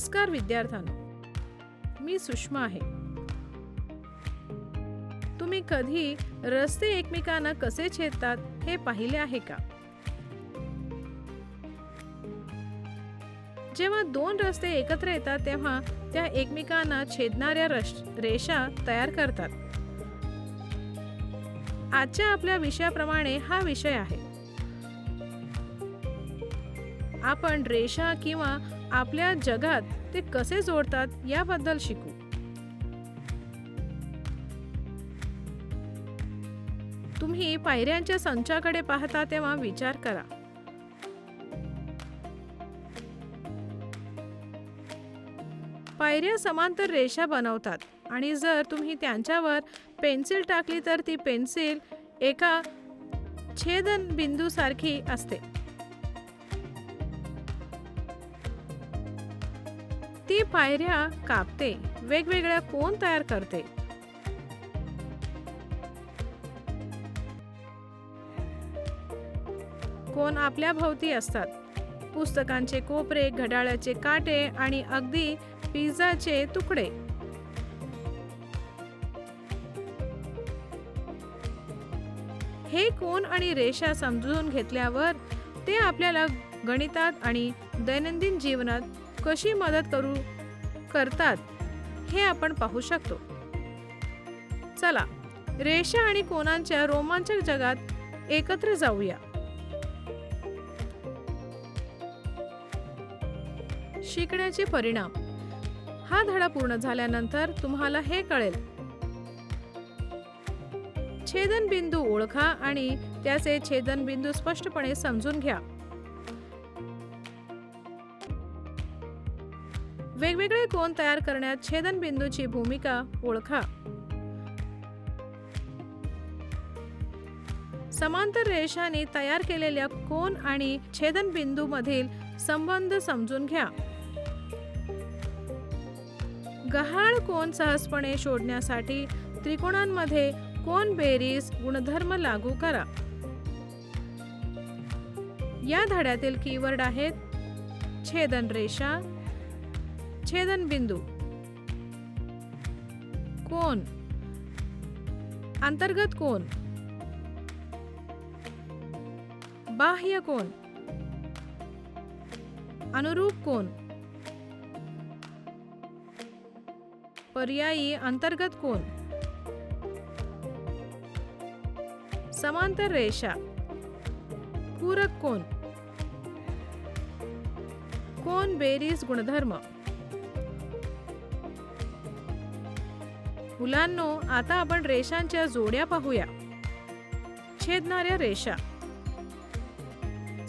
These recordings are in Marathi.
नमस्कार विद्यार्थ्यांनो, मी सुषमा आहे. तुम्ही कधी रस्ते एकमेकांना कसे छेदतात हे पाहिले आहे का? जेव्हा दोन रस्ते एकत्र येतात तेव्हा त्या एकमेकांना छेदणाऱ्या रेषा तयार करतात. आजच्या आपल्या विषयाप्रमाणे हा विषय आहे. आपण रेषा किंवा आपल्या जगात ते कसे जोडतात याबद्दल शिकू. तुम्ही पायऱ्यांच्या संचाकडे पाहता तेव्हा विचार करा. पायऱ्या समांतर रेषा बनवतात आणि जर तुम्ही त्यांच्यावर पेन्सिल टाकली तर ती पेन्सिल एका छेदनबिंदूसारखी असते. ती पायऱ्या कापते, वेगवेगळ्या कोन तयार करते. कोन आपल्या भोवती असतात. पुस्तकांचे कोपरे, घड्याळाचे काटे आणि अगदी पिझ्झाचे तुकडे. हे कोन आणि रेषा समजून घेतल्यावर ते आपल्याला गणितात आणि दैनंदिन जीवनात कशी मदत करतात हे आपण पाहू शकतो. चला, रेषा आणि कोनांच्या रोमांचक जगात एकत्र जाऊया. शिकण्याचे परिणाम. हा धडा पूर्ण झाल्यानंतर तुम्हाला हे कळेल. छेदनबिंदू ओळखा आणि त्याचे छेदनबिंदू स्पष्टपणे समजून घ्या. वेगवेगळे कोन तयार करण्यात छेदनबिंदूची भूमिका ओळखा. समांतर रेषांनी तयार केलेल्या कोन आणि छेदनबिंदूमधील संबंध समजून घ्या. गहाळ कोन सहजपणे शोधण्यासाठी त्रिकोणांमध्ये कोन बेरीज गुणधर्म लागू करा. या धड्यातील कीवर्ड आहेत छेदन रेषा, छेदनबिंदू, कोन, अंतर्गत कोन, बाह्य कोन, अनुरूप कोन, पर्यायी अंतर्गत कोन, समांतर रेषा, पूरक कोन, कोन बेरीज गुणधर्म. मुलांनो, आता आपण रेषांच्या जोड्या पाहूया. छेदणाऱ्या रेषा.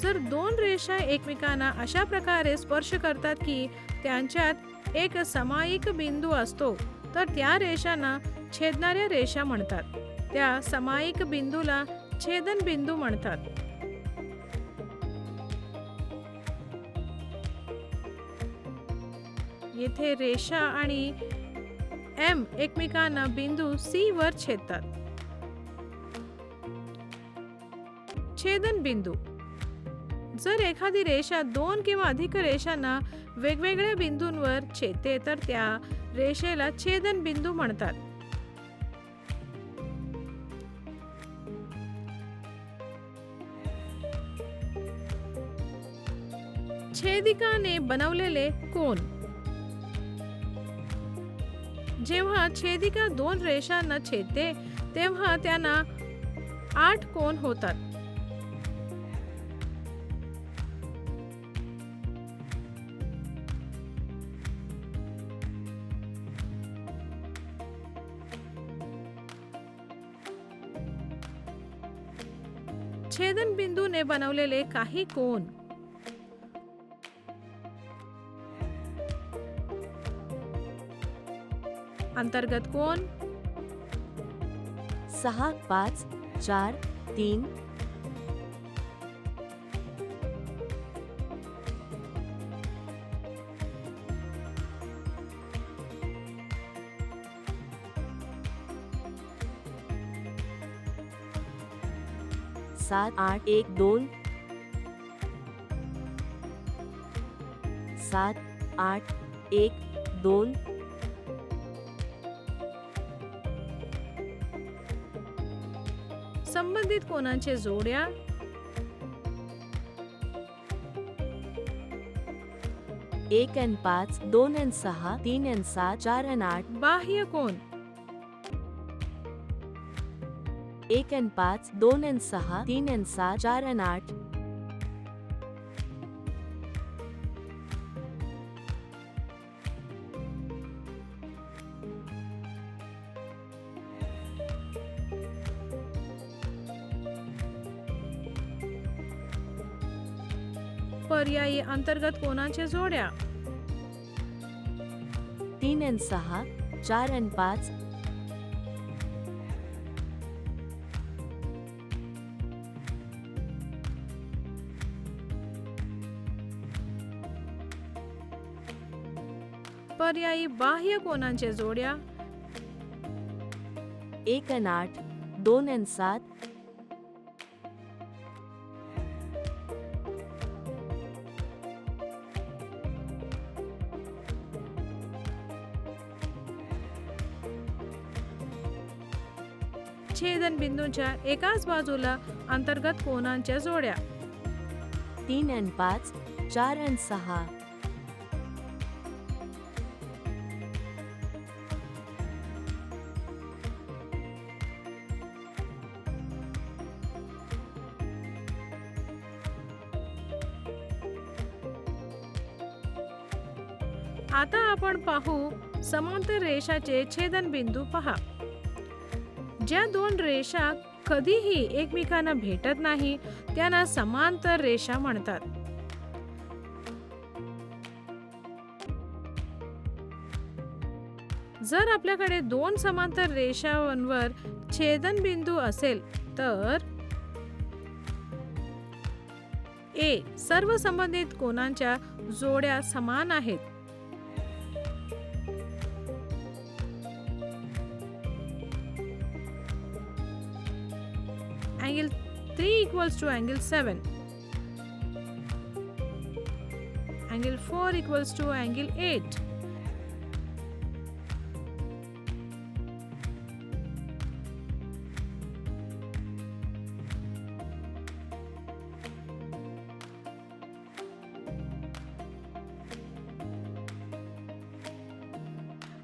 जर दोन रेषा एकमेकांना अशा प्रकारे स्पर्श करतात की त्यांच्यात एक समायिक बिंदू असतो तर त्या रेषांना छेदणाऱ्या रेषा म्हणतात. त्या समायिक बिंदूला छेदनबिंदू म्हणतात. येथे रेषा आणि एम एकमेकांना बिंदू सी वर छेदतात. छेदनबिंदू. जर एखादी रेषा दोन किंवा अधिक रेषांना वेगवेगळ्या बिंदूंवर छेदते तर त्या रेषेला छेदनबिंदू म्हणतात. छेदिकाने बनवलेले कोन. जेव्हा छेदिका दोन रेषांना छेदते तेव्हा त्यांना 8 कोन होतात. छेदनबिंदूने बनवलेले काही कोन. अंतर्गत कोन 6, 5, 4, 3, 7, 8, 1, 2, 7, 8, 1 2 संबंधित कोनांचे जोड्या. 1 आणि 5 2 आणि 6 3 आणि 7 4 आणि 8 बाह्य कोन. 1 आणि 5 2 आणि 6 3 आणि 7 4 आणि 8 पर्यायी अंतर्गत कोनांचे जोड्या. 3 आणि 6 4 आणि 5 पर्यायी बाह्य कोनांचे जोड्या. 1 आणि 8 2 आणि 7 छेदन बिंदूच्या एकाच बाजूला अंतर्गत कोनांच्या जोड्या. 3 आणि 5 4 आणि 6 आता आपण पाहू समांतर रेषाचे छेदन बिंदू पहा. ज्या दोन रेषा कधीही एकमेकांना भेटत नाही त्यांना समांतर रेषा म्हणतात. जर आपल्याकडे दोन समांतर रेषांवर छेदन बिंदू असेल तर ए सर्व संबंधित कोनांच्या जोड्या समान आहेत. Angle 3 equals to angle 7. Angle 4 equals to angle 8.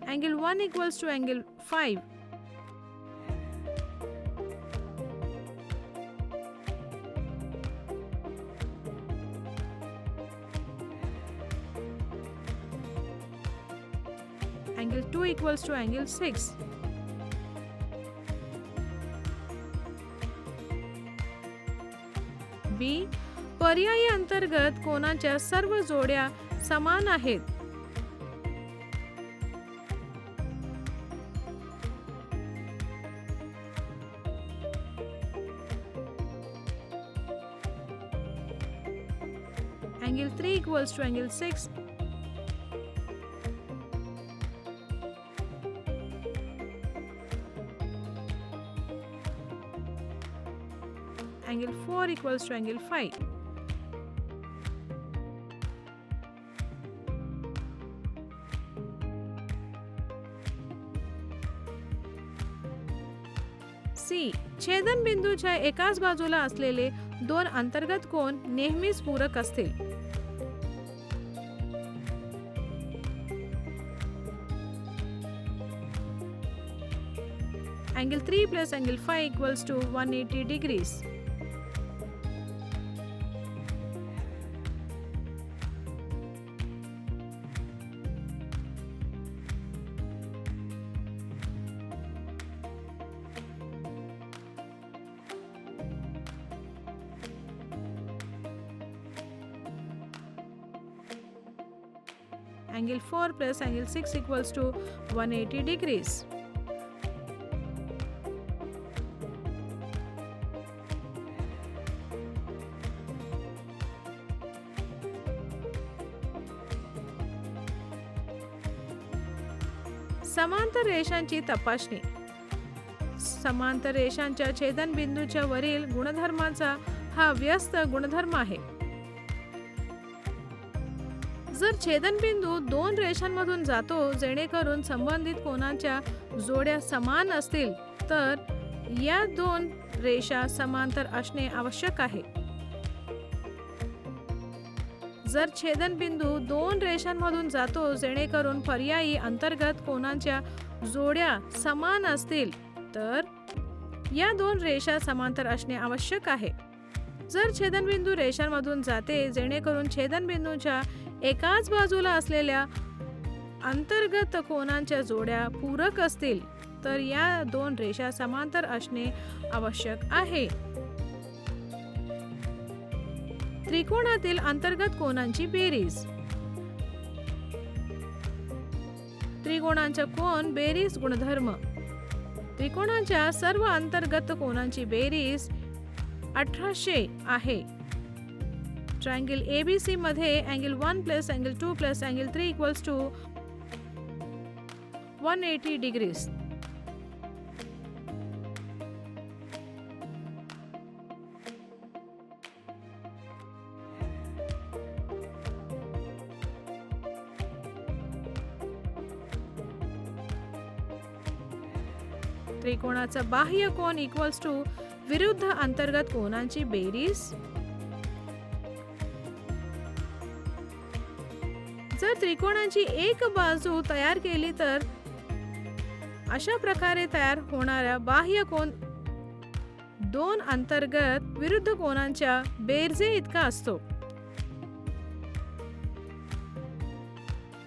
Angle 1 equals to angle 5. Angle 2 equals to angle 6. B. पर्यायी अंतर्गत कोनांच्या सर्व जोड्या समान आहेत. Angle 3 equals to angle 6. Angle 4 equals to angle 5. C. छेदन बिंदूच्या एकाच बाजूला असलेले दोन अंतर्गत कोन नेहमीच पूरक असतील. Angle 3 plus angle 5 equals to 180 degrees. Angle 4 plus angle 6 equals to 180 degrees. समांतर रेषांची तपासणी. समांतर रेषांच्या छेदन बिंदूच्या वरील गुणधर्मांचा हा व्यस्त गुणधर्म आहे. जर छेदनबिंदू दोन रेषांमधून जातो जेणेकरून संबंधित कोनांच्या जोड्या समान असतील तर या दोन रेषा समांतर असणे आवश्यक आहे. जर छेदनबिंदू दोन रेषांमधून जातो जेणेकरून पर्यायी अंतर्गत कोनांच्या जोड्या समान असतील तर या दोन रेषा समांतर असणे आवश्यक आहे. जर छेदनबिंदू रेषांमधून जाते जेणेकरून छेदनबिंदूच्या एकाच बाजूला असलेल्या अंतर्गत कोनांच्या जोड्या पूरक असतील तर या दोन रेषा समांतर असणे आवश्यक आहे. त्रिकोणातील अंतर्गत कोनांची बेरीज. त्रिकोणांचा कोन बेरीज गुणधर्म. त्रिकोणाच्या सर्व अंतर्गत कोनांची बेरीज 1800 आहे. ट्रायंगल ABC मध्ये angle 1 plus angle 2 plus angle 3 equals to 180 degrees. त्रिकोणाचा बाह्य कोन इक्वल्स टू विरुद्ध अंतर्गत कोनांची बेरीज. जर त्रिकोणाची एक बाजू तयार केली तर अशा प्रकारे तयार होणारा बाह्य कोन दोन अंतर्गत विरुद्ध कोनांच्या बेरजे इतका असतो.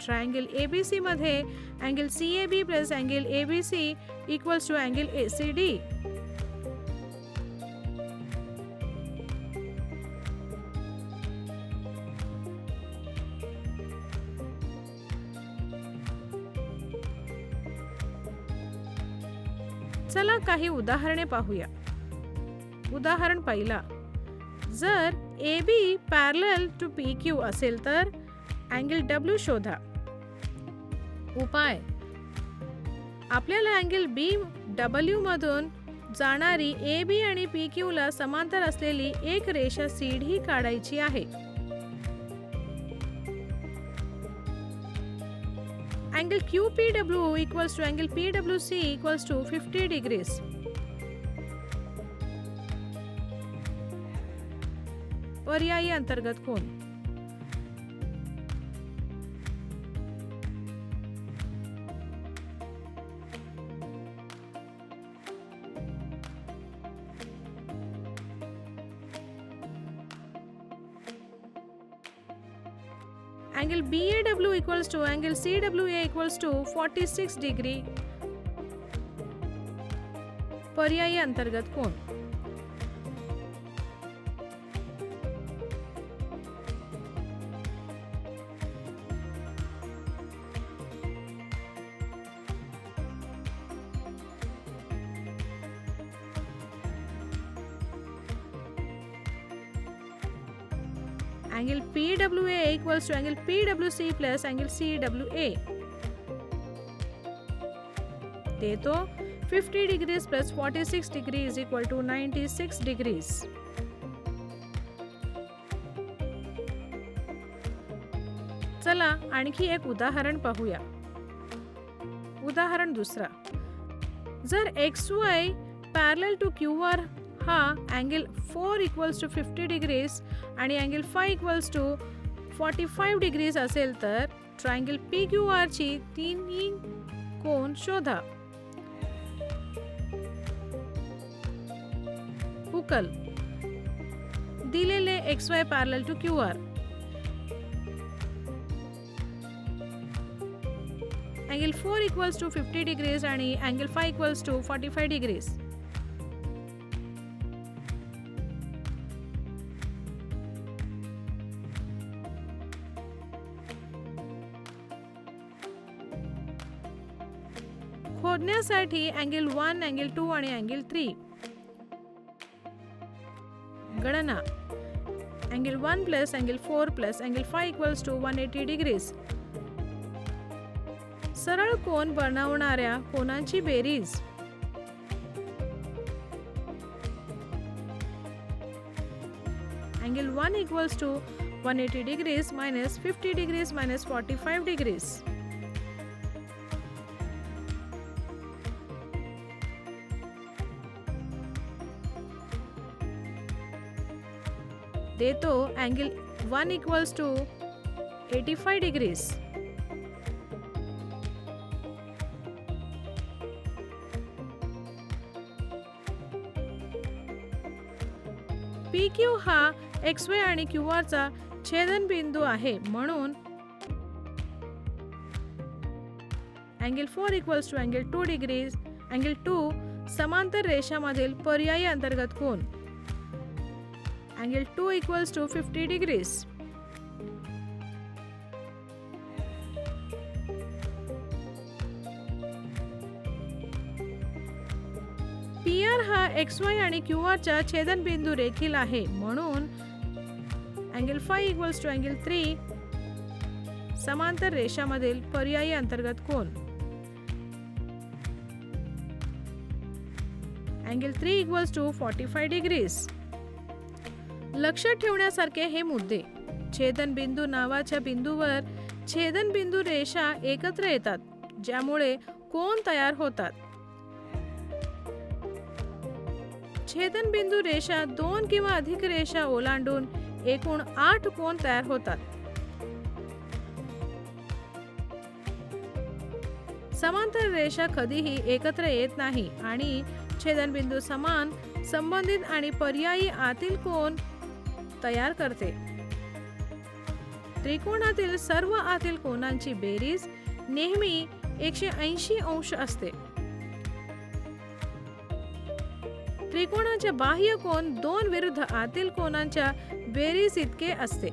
ट्रायंगल ABC मध्ये angle CAB plus angle ABC equals to angle ACD. चला काही उदाहरणे पाहूया. उदाहरण पहिला. जर AB पॅरलल टू PQ असेल तर अँगल W शोधा. उपाय. आपल्याला अँगल BW मधून जाणारी AB आणि PQ ला समांतर असलेली एक रेषा CD काढायची आहे. Angle QPW equals to angle PWC equals to 50 degrees. पर्यायी अंतर्गत कोन. Angle BAW equals to angle CWA equals to 46 degree. पर्यायी अंतर्गत कोन. Angle PWA equals to angle PWC plus angle CWA. देतो 50 degrees plus 46 degrees equal to 96 degrees. चला आणखी एक उदाहरण पाहूया. उदाहरण दुसरा. जर XY पॅरलल टू QR हा अँगल 4 इक्वल्स टू 50 डिग्रीज आणि अँगल 5 इक्वल्स टू 45 डिग्रीज असेल तर ट्रायंगल PQR ची तिन्ही कोन शोधा. उकल. दिलेले XY parallel to QR. Angle 4 equals to 50 degrees आणि अँगल 5 इक्वल्स टू 45 डिग्रीज. खोदण्यासाठी अँगल 1, अँगल 2 आणि अँगल 3. गणना. Angle 1 plus angle 4 plus angle 5 equals to 180 degrees. सरळ कोन बनवणाऱ्या कोनांची बेरीज. Angle 1 equals to 180 degrees minus 50 degrees minus 45 degrees. देतो angle 1 equals to 85 degrees. PQ हा XY आणि QR चा छेदनबिंदू आहे, म्हणून angle 4 equals to angle 2 degrees. Angle 2 समांतर रेषामधील पर्यायी अंतर्गत कोन. Angle 2 equals to 50 degrees. PR हा XY आणि QR चा छेदनबिंदू देखील आहे, म्हणून अँगल 5 इक्वल्स टू अँगल 3 समांतर रेषामधील पर्यायी अंतर्गत कोन. Angle 3 equals to 45 degrees. लक्षात ठेवण्यासारखे हे मुद्दे. छेदनबिंदू नावाच्या बिंदूवर छेदनबिंदू रेषा एकत्र येतात, ज्यामुळे कोन तयार होतात. छेदनबिंदू रेषा 2 किंवा अधिक रेषा ओलांडून एकूण 8 कोन तयार होतात. समांतर रेषा कधीही एकत्र येत नाही आणि छेदनबिंदू समान, संबंधित आणि पर्यायी आतील कोन तयार करते. त्रिकोणातील सर्व आतील कोनांची बेरीज नेहमी 180 अंश असते. त्रिकोणाचे बाह्य कोन 2 विरुद्ध आतील कोनांच्या बेरीज इतके असते.